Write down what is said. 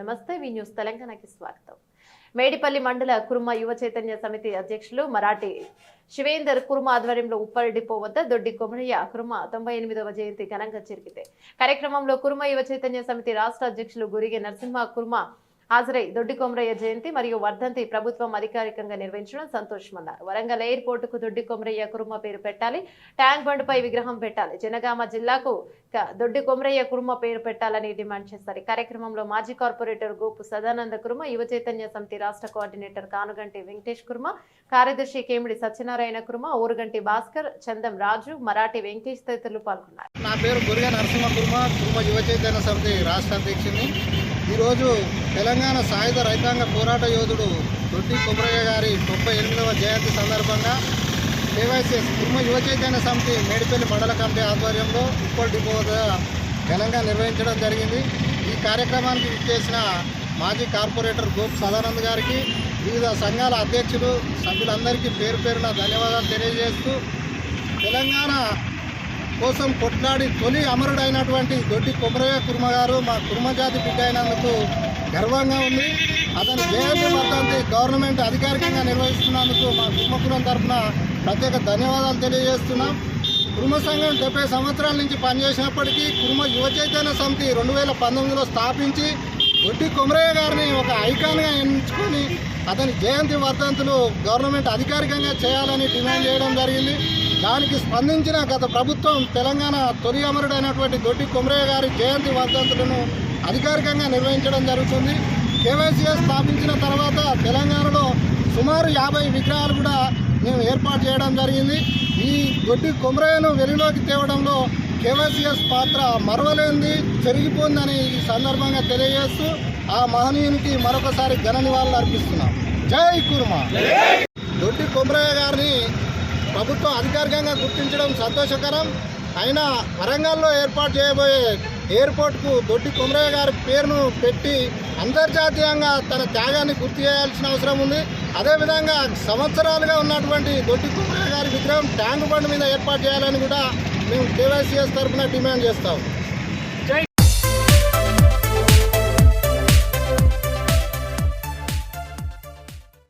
నమస్తే వి న్యూస్ తెలంగాణకి స్వాగతం. మేడిపల్లి మండల కుర్మ యువ చైతన్య సమితి అధ్యక్షులు మరాఠీ శివేందర్ కుర్మ ఆధ్వర్యంలో ఉప్పల్ డిపో వద్ద దొడ్డి కొమరయ్య కుర్మ 98వ జయంతి ఘనంగా జరిగింది. కార్యక్రమంలో కుర్మ యువ చైతన్య సమితి రాష్ట్ర అధ్యక్షులు గురిగే నరసింహ కుర్మ హాజరై దొడ్డి కొమరయ్య జయంతి మరియు వర్ధంతి ప్రభుత్వం అధికారికంగా నిర్వహించడం సంతోషమన్నారు. వరంగల్ ఎయిర్పోర్టుకు దొడ్డి కొమరయ్య కుర్మ పేరు పెట్టాలి, ట్యాంక్ బండ్పై విగ్రహం పెట్టాలి, జనగామ జిల్లాకు దొడ్డి కొమరయ్య కుర్మ పేరు పెట్టాలని డిమాండ్ చేశారు. కార్యక్రమంలో మాజీ కార్పొరేటర్ గోపు సదానంద కుర్మ, యువ చైతన్య సమితి రాష్ట్ర కోఆర్డినేటర్ కానుగంటి వెంకటేష్ కుర్మ, కార్యదర్శి కేమిడి సత్యనారాయణ కుర్మ, ఊరుగంటి భాస్కర్, చందం రాజు, మరాఠీ వెంకటేష్ తదితరులు పాల్గొన్నారు. నా పేరు గురిగే నరసింహ కుర్మ, కుర్మ యువ చైతన్య సమితి రాష్ట్ర అధ్యక్షుని. ఈరోజు తెలంగాణ సాయుధ రైతాంగ పోరాట యోధుడు దొడ్డి కొమరయ్య గారి 98వ జయంతి సందర్భంగా కేవైసీఎస్ కుర్మ యువ చైతన్య సమితి మేడిపల్లి మండల కమిటీ ఆధ్వర్యంలో ఉప్పల్ డిపో ఘనంగా నిర్వహించడం జరిగింది. ఈ కార్యక్రమానికి విచ్చేసిన మాజీ కార్పొరేటర్ గోపు సదానంద్ గారికి, వివిధ సంఘాల అధ్యక్షులు, సభ్యులందరికీ పేరు పేరున ధన్యవాదాలు తెలియజేస్తూ, తెలంగాణ కోసం కొట్లాడి తొలి అమరుడైనటువంటి దొడ్డి కొమరయ్య కుర్మ గారు మా కుర్మ జాతి బిడ్డ అయినందుకు గర్వంగా ఉంది. అతని జయంతి వర్ధంతి గవర్నమెంట్ అధికారికంగా నిర్వహిస్తున్నందుకు మా కుర్మకులం తరఫున ప్రత్యేక ధన్యవాదాలు తెలియజేస్తున్నాం. కుర్మ సంఘం 70 సంవత్సరాల నుంచి పనిచేసినప్పటికీ కుర్మ యువ చైతన్య సమితి 2019లో స్థాపించి దొడ్డి కొమరయ్య గారిని ఒక ఐకాన్గా ఎంచుకొని అతని జయంతి వర్ధంతులు గవర్నమెంట్ అధికారికంగా చేయాలని డిమాండ్ చేయడం జరిగింది. దానికి స్పందించిన గత ప్రభుత్వం తెలంగాణ తొలి అమరుడైనటువంటి దొడ్డి కొమరయ్య గారి జయంతి వర్ధంతులను అధికారికంగా నిర్వహించడం జరుగుతుంది. కేవైసీఎస్ స్థాపించిన తర్వాత తెలంగాణలో సుమారు 50 విగ్రహాలు కూడా మేము ఏర్పాటు చేయడం జరిగింది. ఈ దొడ్డి కొమరయ్యను వెలుగులోకి తేవడంలో కేవైసీఎస్ పాత్ర మరవలేనిది, చెరిగిపోయిందని ఈ సందర్భంగా తెలియజేస్తూ ఆ మహనీయునికి మరొకసారి ఘన నివాళులు అర్పిస్తున్నాం. జై కుర్మ. దొడ్డి కొమరయ్య గారిని ప్రభుత్వం అధికారికంగా గుర్తించడం సంతోషకరం. అయినా వరంగల్లో ఏర్పాటు చేయబోయే ఎయిర్పోర్ట్కు దొడ్డి కొమరయ్య గారి పేరును పెట్టి అంతర్జాతీయంగా తన త్యాగాన్ని గుర్తు చేయాల్సిన అవసరం ఉంది. అదేవిధంగా సంవత్సరాలుగా ఉన్నటువంటి దొడ్డి కొమరయ్య గారి విగ్రహం ట్యాంక్ బండ్ మీద ఏర్పాటు చేయాలని కూడా మేము కేవైసీఎస్ తరఫున డిమాండ్ చేస్తాం.